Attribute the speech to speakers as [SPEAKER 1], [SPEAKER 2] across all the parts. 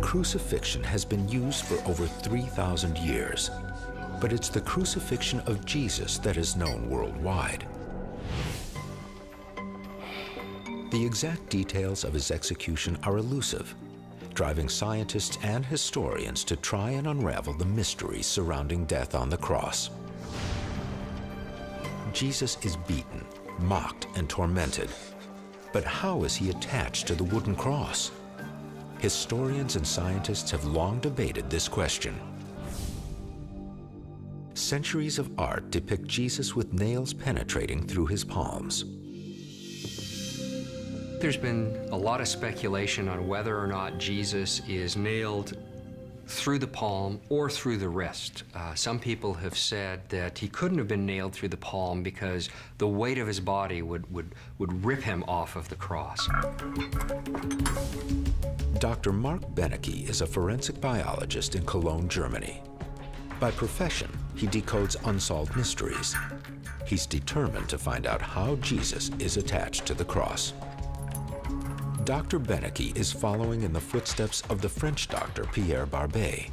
[SPEAKER 1] crucifixion has been used for over 3,000 years, but it's the crucifixion of Jesus that is known worldwide. The exact details of his execution are elusive, driving scientists and historians to try and unravel the mysteries surrounding death on the cross. Jesus is beaten, mocked, and tormented. But how is he attached to the wooden cross? Historians and scientists have long debated this question. Centuries of art depict Jesus with nails penetrating through his palms.
[SPEAKER 2] There's been a lot of speculation on whether or not Jesus is nailed through the palm or through the wrist. Some people have said that he couldn't have been nailed through the palm because the weight of his body would rip him off of the cross.
[SPEAKER 1] Dr. Mark Benecke is a forensic biologist in Cologne, Germany. By profession, he decodes unsolved mysteries. He's determined to find out how Jesus is attached to the cross. Dr. Benecke is following in the footsteps of the French doctor Pierre Barbet.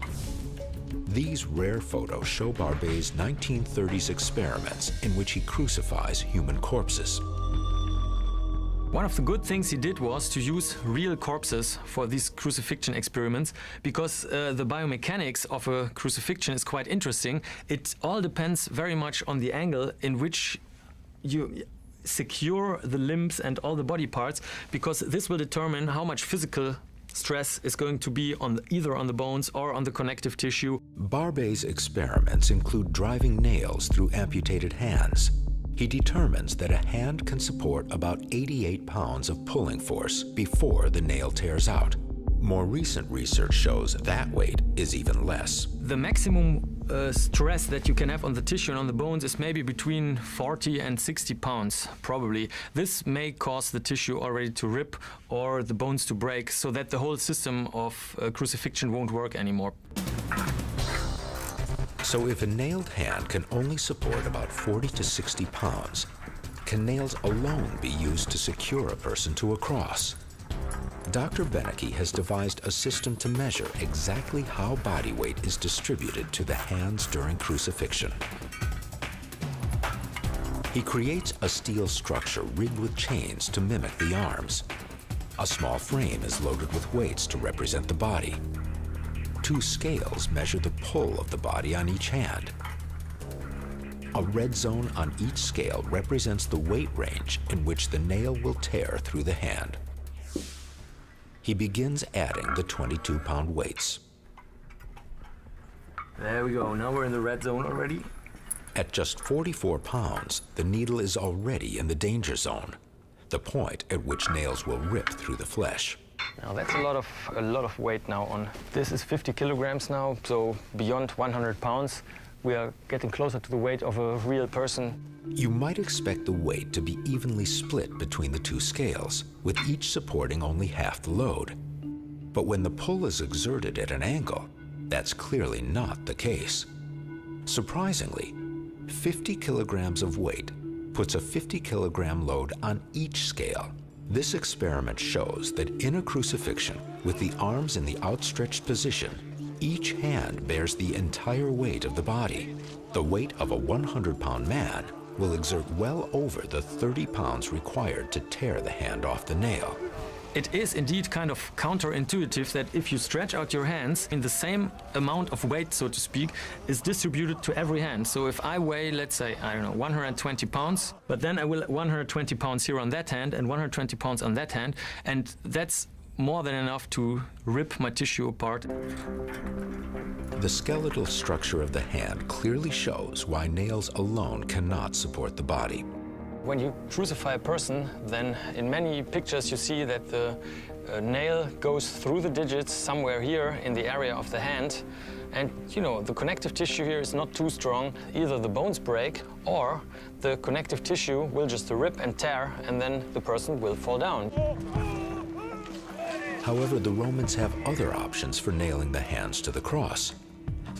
[SPEAKER 1] These rare photos show Barbet's 1930s experiments in which he crucifies human corpses.
[SPEAKER 3] One of the good things he did was to use real corpses for these crucifixion experiments, because the biomechanics of a crucifixion is quite interesting. It all depends very much on the angle in which you secure the limbs and all the body parts, because this will determine how much physical stress is going to be on either on the bones or on the connective tissue.
[SPEAKER 1] Barbet's experiments include driving nails through amputated hands. He determines that a hand can support about 88 pounds of pulling force before the nail tears out. More recent research shows that weight is even less.
[SPEAKER 3] The maximum stress that you can have on the tissue and on the bones is maybe between 40 and 60 pounds, probably. This may cause the tissue already to rip or the bones to break, so that the whole system of crucifixion won't work anymore.
[SPEAKER 1] So if a nailed hand can only support about 40 to 60 pounds, can nails alone be used to secure a person to a cross? Dr. Benecke has devised a system to measure exactly how body weight is distributed to the hands during crucifixion. He creates a steel structure rigged with chains to mimic the arms. A small frame is loaded with weights to represent the body. Two scales measure the pull of the body on each hand. A red zone on each scale represents the weight range in which the nail will tear through the hand. He begins adding the 22-pound weights.
[SPEAKER 3] There we go, now we're in the red zone already.
[SPEAKER 1] At just 44 pounds, the needle is already in the danger zone, the point at which nails will rip through the flesh.
[SPEAKER 3] Now that's a lot of weight now on. This is 50 kilograms now, so beyond 100 pounds. We are getting closer to the weight of a real person.
[SPEAKER 1] You might expect the weight to be evenly split between the two scales, with each supporting only half the load. But when the pull is exerted at an angle, that's clearly not the case. Surprisingly, 50 kilograms of weight puts a 50-kilogram load on each scale. This experiment shows that in a crucifixion, with the arms in the outstretched position, each hand bears the entire weight of the body. The weight of a 100-pound man will exert well over the 30 pounds required to tear the hand off the nail.
[SPEAKER 3] It is indeed kind of counterintuitive that if you stretch out your hands, in the same amount of weight, so to speak, is distributed to every hand. So if I weigh, let's say, I don't know, 120 pounds, but then I will 120 pounds here on that hand and 120 pounds on that hand, and that's more than enough to rip my tissue apart.
[SPEAKER 1] The skeletal structure of the hand clearly shows why nails alone cannot support the body.
[SPEAKER 3] When you crucify a person, then in many pictures you see that the nail goes through the digits somewhere here in the area of the hand. And you know, the connective tissue here is not too strong. Either the bones break or the connective tissue will just rip and tear, and then the person will fall down.
[SPEAKER 1] However, the Romans have other options for nailing the hands to the cross,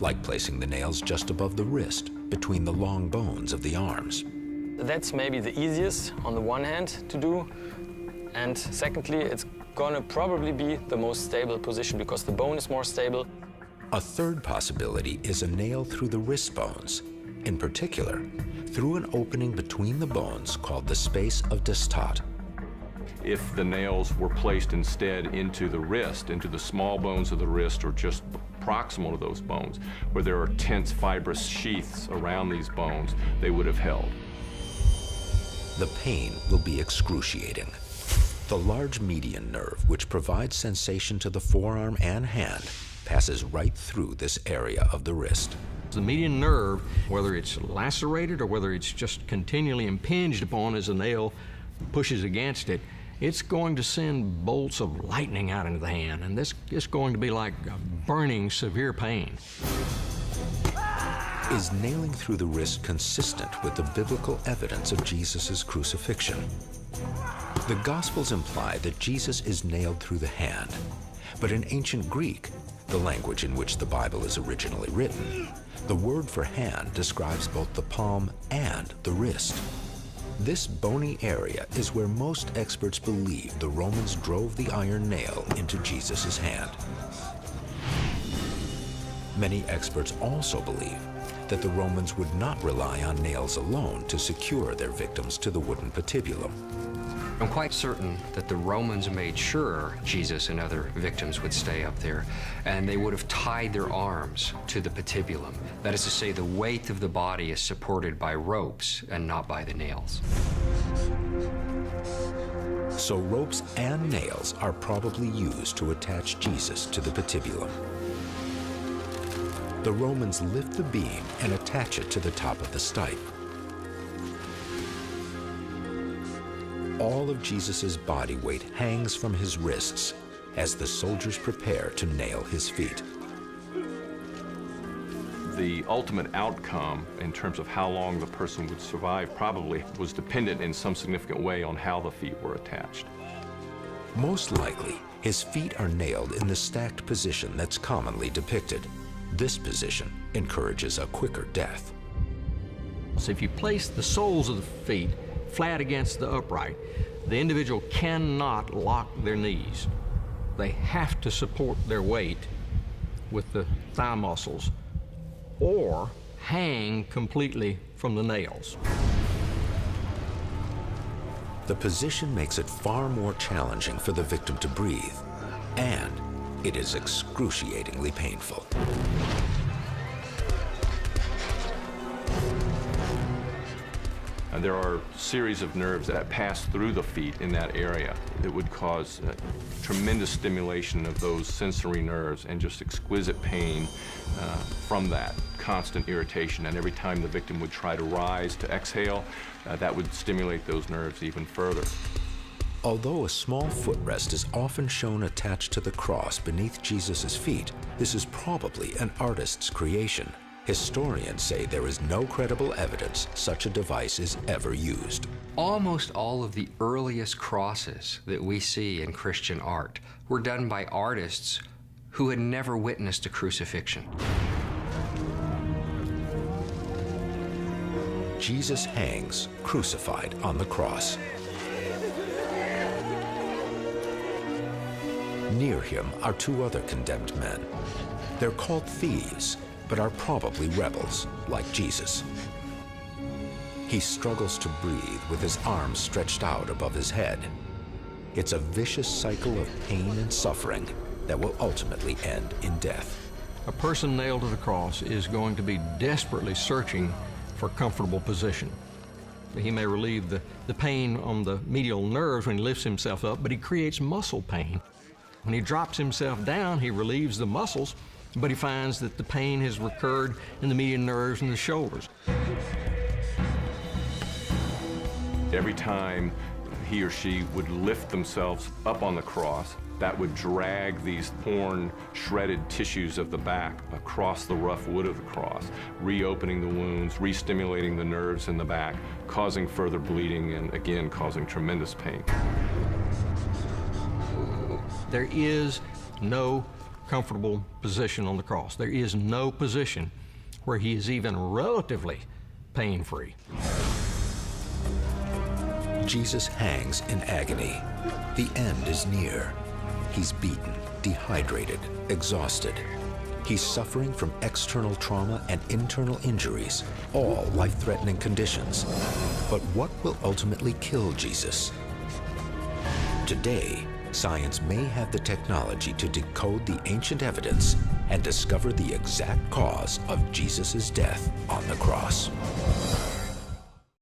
[SPEAKER 1] like placing the nails just above the wrist, between the long bones of the arms.
[SPEAKER 3] That's maybe the easiest on the one hand to do, and secondly, it's gonna probably be the most stable position because the bone is more stable.
[SPEAKER 1] A third possibility is a nail through the wrist bones, in particular, through an opening between the bones called the space of Destot.
[SPEAKER 4] If the nails were placed instead into the wrist, into the small bones of the wrist or just proximal to those bones, where there are tense fibrous sheaths around these bones, they would have held.
[SPEAKER 1] The pain will be excruciating. The large median nerve, which provides sensation to the forearm and hand, passes right through this area of the wrist.
[SPEAKER 5] The median nerve, whether it's lacerated or whether it's just continually impinged upon as the nail pushes against it, it's going to send bolts of lightning out into the hand, and this is going to be like burning, severe pain.
[SPEAKER 1] Is nailing through the wrist consistent with the biblical evidence of Jesus' crucifixion? The Gospels imply that Jesus is nailed through the hand, but in ancient Greek, the language in which the Bible is originally written, the word for hand describes both the palm and the wrist. This bony area is where most experts believe the Romans drove the iron nail into Jesus' hand. Many experts also believe that the Romans would not rely on nails alone to secure their victims to the wooden patibulum.
[SPEAKER 2] I'm quite certain that the Romans made sure Jesus and other victims would stay up there, and they would have tied their arms to the patibulum. That is to say, the weight of the body is supported by ropes and not by the nails.
[SPEAKER 1] So ropes and nails are probably used to attach Jesus to the patibulum. The Romans lift the beam and attach it to the top of the stipe. All of Jesus' body weight hangs from his wrists as the soldiers prepare to nail his feet.
[SPEAKER 4] The ultimate outcome in terms of how long the person would survive probably was dependent in some significant way on how the feet were attached.
[SPEAKER 1] Most likely, his feet are nailed in the stacked position that's commonly depicted. This position encourages a quicker death.
[SPEAKER 5] So if you place the soles of the feet flat against the upright, the individual cannot lock their knees. They have to support their weight with the thigh muscles or hang completely from the nails.
[SPEAKER 1] The position makes it far more challenging for the victim to breathe, and it is excruciatingly painful.
[SPEAKER 4] And there are a series of nerves that pass through the feet in that area that would cause tremendous stimulation of those sensory nerves and just exquisite pain from that constant irritation. And every time the victim would try to rise to exhale, that would stimulate those nerves even further.
[SPEAKER 1] Although a small footrest is often shown attached to the cross beneath Jesus' feet, this is probably an artist's creation. Historians say there is no credible evidence such a device is ever used.
[SPEAKER 2] Almost all of the earliest crosses that we see in Christian art were done by artists who had never witnessed a crucifixion.
[SPEAKER 1] Jesus hangs crucified on the cross. Near him are two other condemned men. They're called thieves, but are probably rebels, like Jesus. He struggles to breathe with his arms stretched out above his head. It's a vicious cycle of pain and suffering that will ultimately end in death.
[SPEAKER 5] A person nailed to the cross is going to be desperately searching for a comfortable position. He may relieve the pain on the medial nerves when he lifts himself up, but he creates muscle pain. When he drops himself down, he relieves the muscles, but he finds that the pain has recurred in the median nerves and the shoulders.
[SPEAKER 4] Every time he or she would lift themselves up on the cross, that would drag these torn, shredded tissues of the back across the rough wood of the cross, reopening the wounds, re-stimulating the nerves in the back, causing further bleeding, and again, causing tremendous pain.
[SPEAKER 5] There is no comfortable position on the cross. There is no position where he is even relatively pain-free.
[SPEAKER 1] Jesus hangs in agony. The end is near. He's beaten, dehydrated, exhausted. He's suffering from external trauma and internal injuries, all life-threatening conditions. But what will ultimately kill Jesus? Today, science may have the technology to decode the ancient evidence and discover the exact cause of Jesus' death on the cross.